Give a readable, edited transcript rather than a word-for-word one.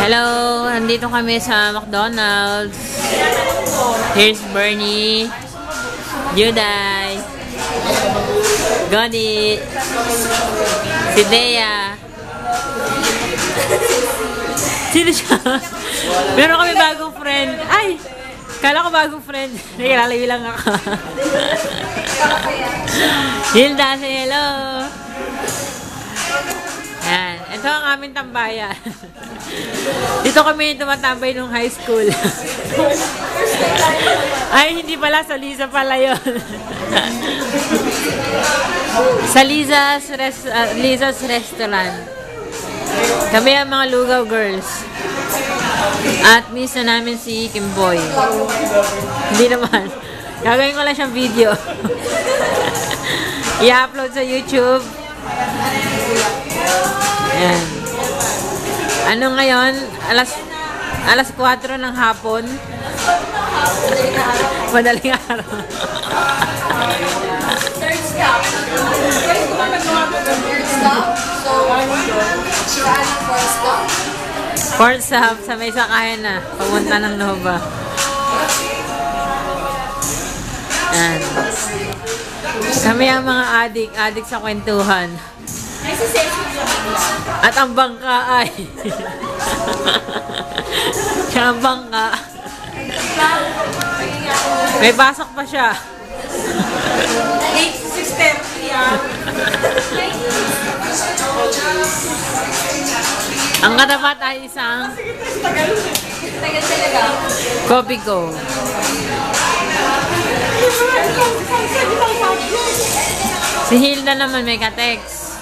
Hello! Nandito kami sa McDonald's. Here's Bernie, Juday, Godi, si Dea. Sino siya? Meron kami bagong friend. Ay! Kala ko bagong friend. Naglalawin lang ako. Hilda, say hello! Yan. Ito ang aming tambayan. Dito kami tumatambay nung high school. Ay, hindi pala. Sa Liza pala yun. Sa Liza's Restaurant. Kami ang mga Lugaw Girls. At miss na namin si Kimboy. Hindi naman. Gagawin ko lang siyang video. I-upload sa YouTube. Ayan. Ano ngayon? Alas 4 ng hapon. Madaling araw. Third stop. Guys, kung third stop, so, saan ang fourth stop? Fourth stop, sa may sakayan na. Papunta ng Nova. Ayan. Kami ang mga adik sa kwentuhan. At ang bangka ay siya ang bangka. May pasok pa siya. 8 to 6:30 yan. Ang katapat ay isang Coffee Co. Si Hilda naman may ka-text.